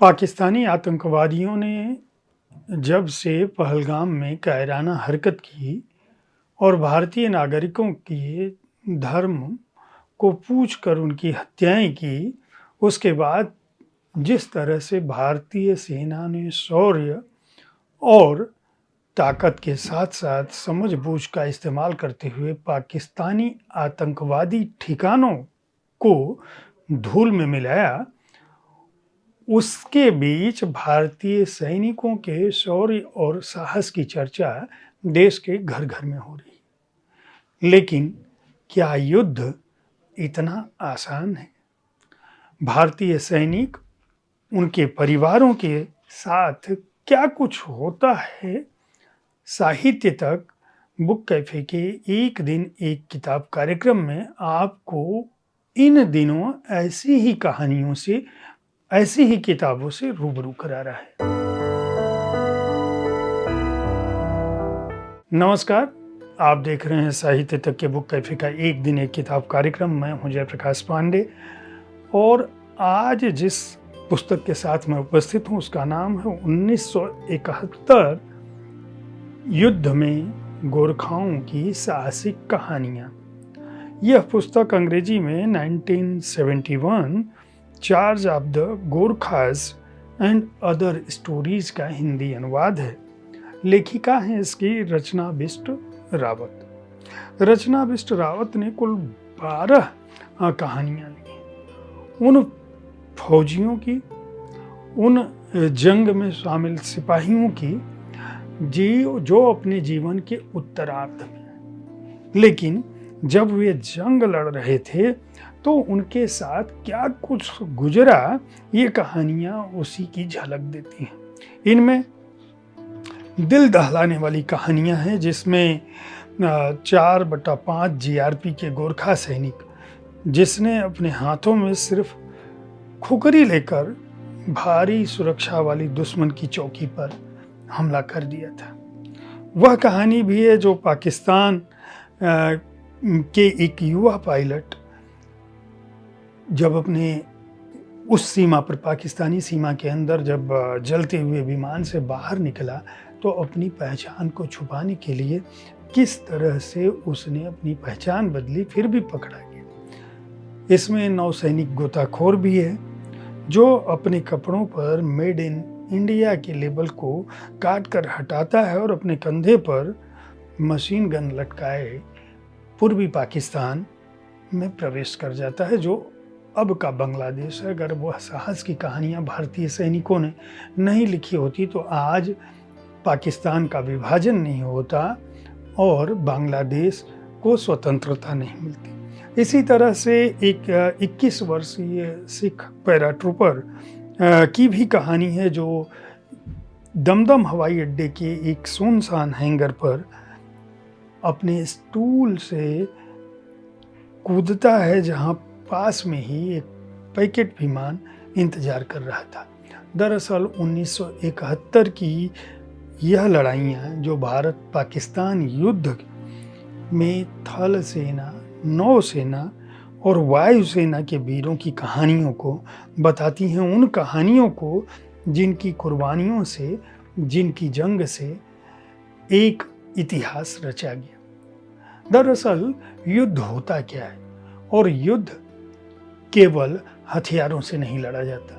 पाकिस्तानी आतंकवादियों ने जब से पहलगाम में कायराना हरकत की और भारतीय नागरिकों के धर्म को पूछकर उनकी हत्याएं की, उसके बाद जिस तरह से भारतीय सेना ने शौर्य और ताकत के साथ साथ समझबूझ का इस्तेमाल करते हुए पाकिस्तानी आतंकवादी ठिकानों को धूल में मिलाया, उसके बीच भारतीय सैनिकों के शौर्य और साहस की चर्चा देश के घर घर में हो रही है। लेकिन क्या युद्ध इतना आसान है? भारतीय सैनिक, उनके परिवारों के साथ क्या कुछ होता है? साहित्य तक बुक कैफे के एक दिन एक किताब कार्यक्रम में आपको इन दिनों ऐसी ही किताबों से रूबरू करा रहा है। नमस्कार, आप देख रहे हैं साहित्य तक के बुक कैफे का एक दिन एक किताब कार्यक्रम। मैं हूं जयप्रकाश पांडे और आज जिस पुस्तक के साथ मैं उपस्थित हूं उसका नाम है 1971 युद्ध में गोरखाओं की साहसिक कहानियां। यह पुस्तक अंग्रेजी में 1971 charge of the Gorkhas and other stories का हिंदी अनुवाद है। लेखिका है इसकी रचना बिष्ट रावत। रचना बिष्ट रावत ने कुल 12 कहानियां ली। उन फौजियों की, उन जंग में शामिल सिपाहियों की जो अपने जीवन के उत्तरार्ध में, लेकिन जब वे जंग लड़ रहे थे तो उनके साथ क्या कुछ गुजरा, ये कहानियां उसी की झलक देती हैं। इनमें दिल दहलाने वाली कहानियां हैं, जिसमें 4/5 जीआरपी के गोरखा सैनिक, जिसने अपने हाथों में सिर्फ खुकरी लेकर भारी सुरक्षा वाली दुश्मन की चौकी पर हमला कर दिया था। वह कहानी भी है जो पाकिस्तान के एक युवा पायलट जब अपने उस सीमा पर, पाकिस्तानी सीमा के अंदर जब जलते हुए विमान से बाहर निकला तो अपनी पहचान को छुपाने के लिए किस तरह से उसने अपनी पहचान बदली, फिर भी पकड़ा गया। इसमें नौसैनिक गोताखोर भी है जो अपने कपड़ों पर मेड इन इंडिया के लेबल को काट कर हटाता है और अपने कंधे पर मशीन गन लटकाए पूर्वी पाकिस्तान में प्रवेश कर जाता है, जो अब का बांग्लादेश है। अगर वह साहस की कहानियां भारतीय सैनिकों ने नहीं लिखी होती तो आज पाकिस्तान का विभाजन नहीं होता और बांग्लादेश को स्वतंत्रता नहीं मिलती। इसी तरह से एक 21 वर्षीय सिख पैराट्रूपर की भी कहानी है जो दमदम हवाई अड्डे के एक सुनसान हैंगर पर अपने स्टूल से कूदता है, जहां पास में ही एक पैकेट विमान इंतजार कर रहा था। दरअसल 1971 की यह लड़ाइयाँ जो भारत पाकिस्तान युद्ध में थल सेना, नौसेना और वायुसेना के वीरों की कहानियों को बताती हैं, उन कहानियों को जिनकी कुर्बानियों से, जिनकी जंग से एक इतिहास रचा गया। दरअसल युद्ध होता क्या है, और युद्ध केवल हथियारों से नहीं लड़ा जाता।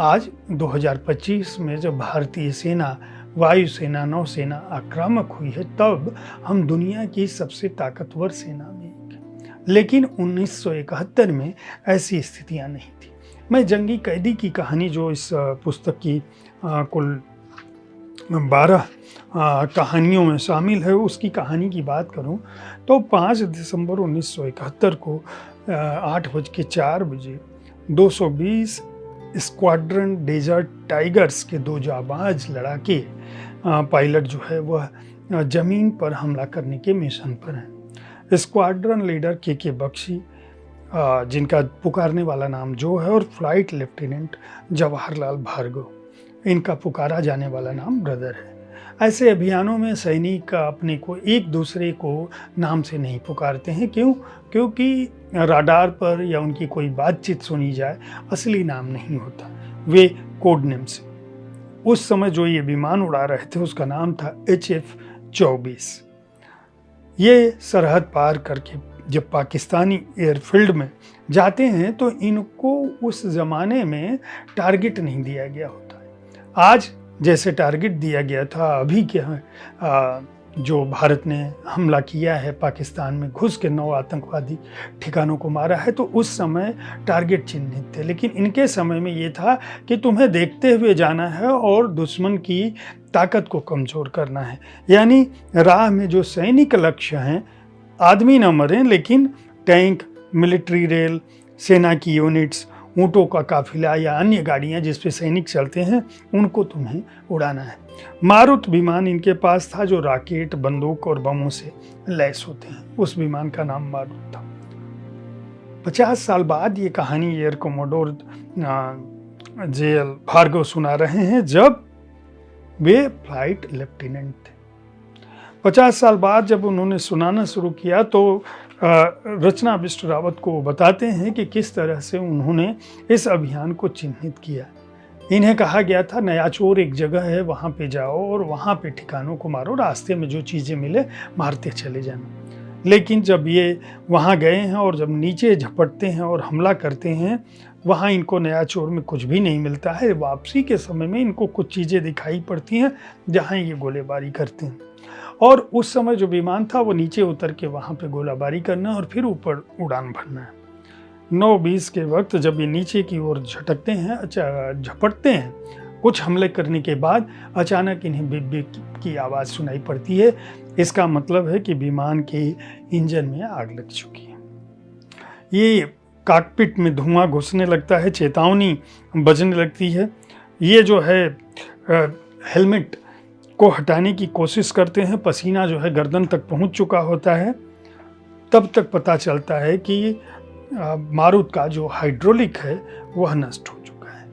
आज 2025 में जब भारतीय सेना, वायुसेना, नौसेना आक्रामक हुई है, तब हम दुनिया की सबसे ताकतवर सेना में एक हैं। लेकिन 1971 में ऐसी स्थितियां नहीं थी। मैं जंगी कैदी की कहानी, जो इस पुस्तक की कुल 12 कहानियों में शामिल है, उसकी कहानी की बात करूं तो 5 दिसंबर 1971 को 8:04 220 स्क्वाड्रन डेजर्ट टाइगर्स के 2 जाबाज लड़ाके पायलट जो है वह जमीन पर हमला करने के मिशन पर हैं। स्क्वाड्रन लीडर के बख्शी, जिनका पुकारने वाला नाम जो है, और फ्लाइट लेफ्टिनेंट जवाहरलाल भार्गव, इनका पुकारा जाने वाला नाम ब्रदर है। ऐसे अभियानों में सैनिक अपने को एक दूसरे को नाम से नहीं पुकारते हैं। क्यों? क्योंकि राडार पर या उनकी कोई बातचीत सुनी जाए, असली नाम नहीं होता। वे कोड नेम से। उस समय जो ये विमान उड़ा रहे थे उसका नाम था HF-24। ये सरहद पार करके जब पाकिस्तानी एयरफील्ड में जाते हैं तो इनको उस ज़माने में टारगेट नहीं दिया गया होता है। आज जैसे टारगेट दिया गया था, अभी क्या जो भारत ने हमला किया है पाकिस्तान में घुस के 9 आतंकवादी ठिकानों को मारा है, तो उस समय टारगेट चिन्हित थे। लेकिन इनके समय में ये था कि तुम्हें देखते हुए जाना है और दुश्मन की ताकत को कमज़ोर करना है। यानी राह में जो सैनिक लक्ष्य हैं, आदमी न मरें लेकिन टैंक, मिलिट्री रेल, सेना की यूनिट्स, ऊँटों का काफिला या अन्य गाड़ियाँ जिस पे सैनिक चलते हैं, उनको तुम्हें उड़ाना है। मारुत विमान इनके पास था जो रॉकेट, बंदूक और बमों से लैस होते हैं। उस विमान का नाम मारुत था। 50 साल बाद ये कहानी एयर कोमोडोर JL भार्गव सुना रहे हैं, जब वे फ्लाइट लेफ्टिनेंट थे। 50 साल बाद जब उन्होंने सुनाना शुरू किया तो रचना बिष्ट रावत को बताते हैं कि किस तरह से उन्होंने इस अभियान को चिन्हित किया। इन्हें कहा गया था नयाचोर एक जगह है, वहाँ पे जाओ और वहाँ पे ठिकानों को मारो, रास्ते में जो चीज़ें मिले मारते चले जाना। लेकिन जब ये वहाँ गए हैं और जब नीचे झपटते हैं और हमला करते हैं, वहाँ इनको नयाचोर में कुछ भी नहीं मिलता है। वापसी के समय में इनको कुछ चीज़ें दिखाई पड़ती हैं जहाँ ये गोलीबारी करते हैं, और उस समय जो विमान था वो नीचे उतर के वहाँ पे गोलाबारी करना और फिर ऊपर उड़ान भरना है। 9:20 के वक्त जब ये नीचे की ओर झटकते हैं, झपटते हैं, कुछ हमले करने के बाद अचानक इन्हें बिप बिप की आवाज़ सुनाई पड़ती है। इसका मतलब है कि विमान के इंजन में आग लग चुकी है। ये कॉकपिट में धुआं घुसने लगता है, चेतावनी बजने लगती है। ये जो है हेलमेट को हटाने की कोशिश करते हैं, पसीना जो है गर्दन तक पहुंच चुका होता है। तब तक पता चलता है कि मारुत का जो हाइड्रोलिक है वह नष्ट हो चुका है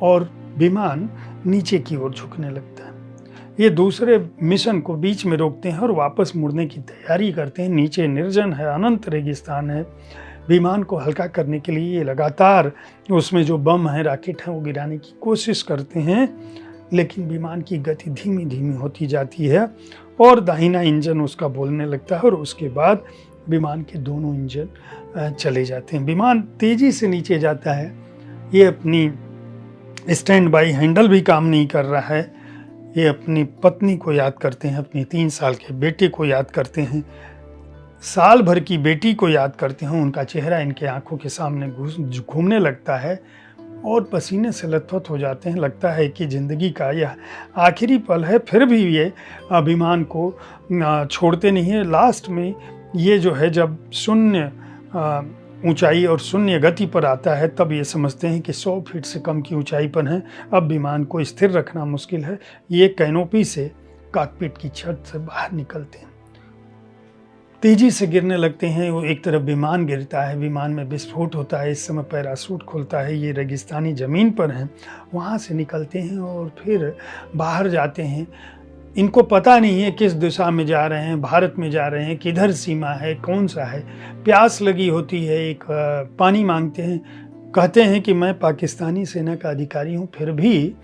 और विमान नीचे की ओर झुकने लगता है। ये दूसरे मिशन को बीच में रोकते हैं और वापस मुड़ने की तैयारी करते हैं। नीचे निर्जन है, अनंत रेगिस्तान है। विमान को हल्का करने के लिए ये लगातार उसमें जो बम है, रॉकेट है, वो गिराने की कोशिश करते हैं, लेकिन विमान की गति धीमी धीमी होती जाती है और दाहिना इंजन उसका बोलने लगता है और उसके बाद विमान के दोनों इंजन चले जाते हैं। विमान तेज़ी से नीचे जाता है। ये अपनी स्टैंड बाई हैंडल भी काम नहीं कर रहा है। ये अपनी पत्नी को याद करते हैं, अपनी 3 साल के बेटे को याद करते हैं, साल भर की बेटी को याद करते हैं। उनका चेहरा इनके आंखों के सामने घूमने लगता है और पसीने से लथपथ हो जाते हैं। लगता है कि ज़िंदगी का यह आखिरी पल है, फिर भी ये विमान को छोड़ते नहीं है। लास्ट में ये जो है जब शून्य ऊंचाई और शून्य गति पर आता है, तब ये समझते हैं कि 100 फीट से कम की ऊंचाई पर है, अब विमान को स्थिर रखना मुश्किल है। ये कैनोपी से, कॉकपिट की छत से बाहर निकलते हैं, तेजी से गिरने लगते हैं। वो एक तरफ विमान गिरता है, विमान में विस्फोट होता है। इस समय पैराशूट खुलता है। ये रेगिस्तानी ज़मीन पर हैं, वहाँ से निकलते हैं और फिर बाहर जाते हैं। इनको पता नहीं है किस दिशा में जा रहे हैं, भारत में जा रहे हैं, किधर सीमा है, कौन सा है। प्यास लगी होती है, एक पानी मांगते हैं। कहते हैं कि मैं पाकिस्तानी सेना का अधिकारी हूँ, फिर भी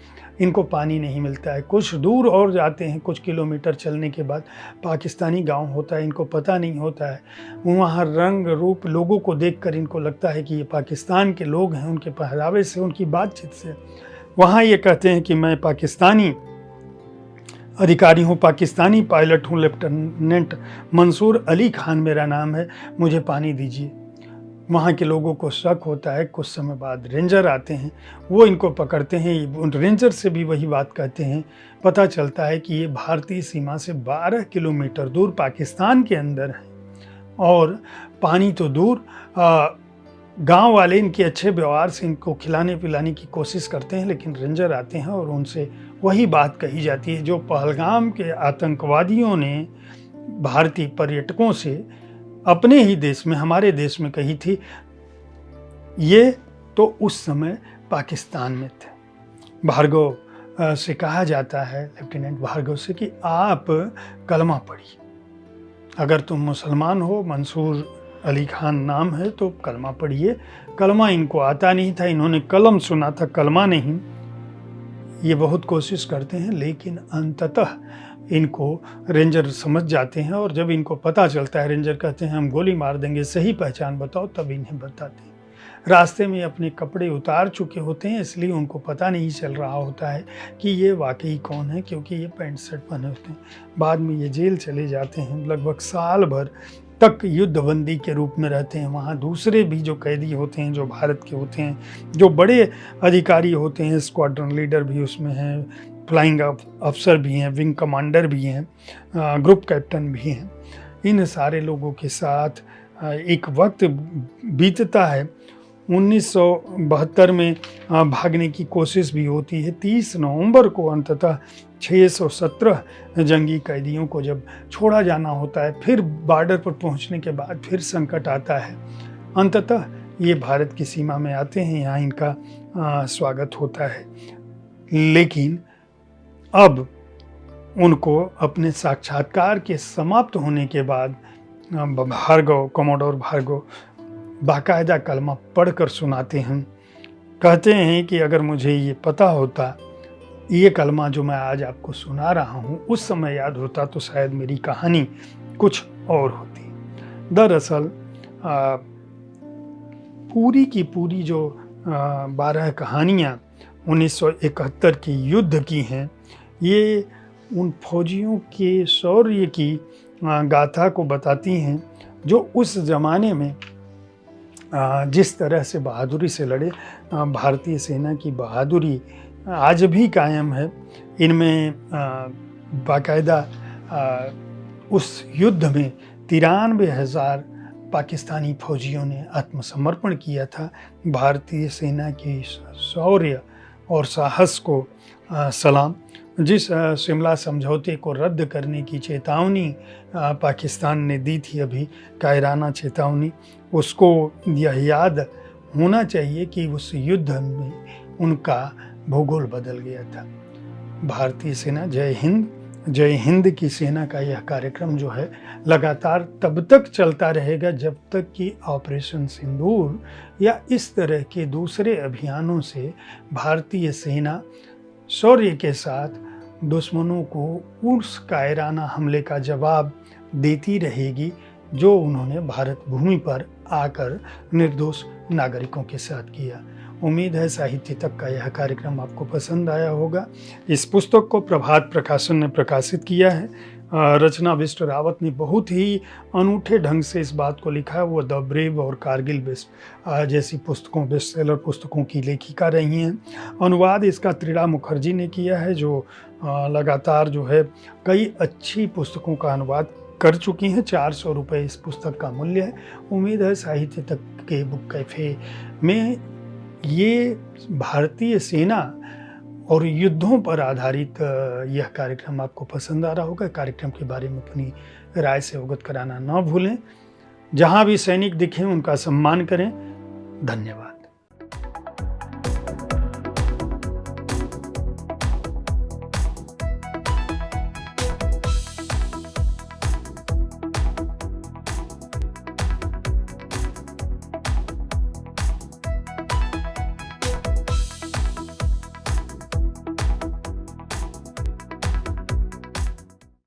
इनको पानी नहीं मिलता है। कुछ दूर और जाते हैं, कुछ किलोमीटर चलने के बाद पाकिस्तानी गांव होता है। इनको पता नहीं होता है। वहाँ रंग रूप लोगों को देखकर इनको लगता है कि ये पाकिस्तान के लोग हैं। उनके पहरावे से, उनकी बातचीत से वहाँ ये कहते हैं कि मैं पाकिस्तानी अधिकारी हूँ, पाकिस्तानी पायलट हूँ, लेफ्टिनेंट मंसूर अली खान मेरा नाम है, मुझे पानी दीजिए। वहाँ के लोगों को शक होता है। कुछ समय बाद रेंजर आते हैं, वो इनको पकड़ते हैं। उन रेंजर से भी वही बात कहते हैं। पता चलता है कि ये भारतीय सीमा से 12 किलोमीटर दूर पाकिस्तान के अंदर है और पानी तो दूर। गांव वाले इनके अच्छे व्यवहार से इनको खिलाने पिलाने की कोशिश करते हैं, लेकिन रेंजर आते हैं और उनसे वही बात कही जाती है जो पहलगाम के आतंकवादियों ने भारतीय पर्यटकों से अपने ही देश में, हमारे देश में कही थी। ये तो उस समय पाकिस्तान में थे। भार्गव से कहा जाता है, लेफ्टिनेंट भार्गव से, कि आप कलमा पढ़िए। अगर तुम मुसलमान हो, मंसूर अली खान नाम है, तो कलमा पढ़िए। कलमा इनको आता नहीं था, इन्होंने कलम सुना था, कलमा नहीं। ये बहुत कोशिश करते हैं, लेकिन अंततः इनको रेंजर समझ जाते हैं और जब इनको पता चलता है, रेंजर कहते हैं हम गोली मार देंगे, सही पहचान बताओ, तब इन्हें बताते हैं। रास्ते में अपने कपड़े उतार चुके होते हैं, इसलिए उनको पता नहीं चल रहा होता है कि ये वाकई कौन है, क्योंकि ये पैंट शर्ट पहने होते हैं। बाद में ये जेल चले जाते हैं, लगभग साल भर तक युद्धबंदी के रूप में रहते हैं। वहाँ दूसरे भी जो कैदी होते हैं, जो भारत के होते हैं, जो बड़े अधिकारी होते हैं, स्क्वाड्रन लीडर भी उसमें हैं, फ्लाइंग अफसर भी हैं, विंग कमांडर भी हैं, ग्रुप कैप्टन भी हैं। इन सारे लोगों के साथ एक वक्त बीतता है। 1972 में भागने की कोशिश भी होती है। 30 नवंबर को अंततः 617 जंगी कैदियों को जब छोड़ा जाना होता है, फिर बॉर्डर पर पहुंचने के बाद फिर संकट आता है। अंततः ये भारत की सीमा में आते हैं, यहाँ इनका स्वागत होता है। लेकिन अब उनको अपने साक्षात्कार के समाप्त होने के बाद भार्गव, कमोडोर भार्गव बाकायदा कलमा पढ़कर सुनाते हैं। कहते हैं कि अगर मुझे ये पता होता, ये कलमा जो मैं आज आपको सुना रहा हूँ, उस समय याद होता तो शायद मेरी कहानी कुछ और होती। दरअसल पूरी की पूरी जो 12 कहानियाँ 1971 के युद्ध की हैं, ये उन फौजियों के शौर्य की गाथा को बताती हैं, जो उस ज़माने में जिस तरह से बहादुरी से लड़े। भारतीय सेना की बहादुरी आज भी कायम है। इनमें बाकायदा उस युद्ध में 93,000 पाकिस्तानी फौजियों ने आत्मसमर्पण किया था। भारतीय सेना की शौर्य और साहस को सलाम। जिस शिमला समझौते को रद्द करने की चेतावनी पाकिस्तान ने दी थी, अभी कायराना चेतावनी, उसको यह याद होना चाहिए कि उस युद्ध में उनका भूगोल बदल गया था। भारतीय सेना जय हिंद, जय हिंद की सेना का यह कार्यक्रम जो है लगातार तब तक चलता रहेगा जब तक कि ऑपरेशन सिंदूर या इस तरह के दूसरे अभियानों से भारतीय सेना शौर्य के साथ दुश्मनों को उस कायराना हमले का जवाब देती रहेगी जो उन्होंने भारत भूमि पर आकर निर्दोष नागरिकों के साथ किया। उम्मीद है साहित्य तक का यह कार्यक्रम आपको पसंद आया होगा। इस पुस्तक को प्रभात प्रकाशन ने प्रकाशित किया है। रचना बिष्ट रावत ने बहुत ही अनूठे ढंग से इस बात को लिखा है। वो द ब्रेव और कारगिल बेस्ट जैसी पुस्तकों, बेस्ट सेलर पुस्तकों की लेखिका रही हैं। अनुवाद इसका त्रिड़ा मुखर्जी ने किया है, जो लगातार जो है कई अच्छी पुस्तकों का अनुवाद कर चुकी हैं। 400 रुपये इस पुस्तक का मूल्य है। उम्मीद है साहित्य तक के बुक कैफे में ये भारतीय सेना और युद्धों पर आधारित यह कार्यक्रम आपको पसंद आ रहा होगा। कार्यक्रम के बारे में अपनी राय से अवगत कराना न भूलें। जहाँ भी सैनिक दिखें उनका सम्मान करें। धन्यवाद।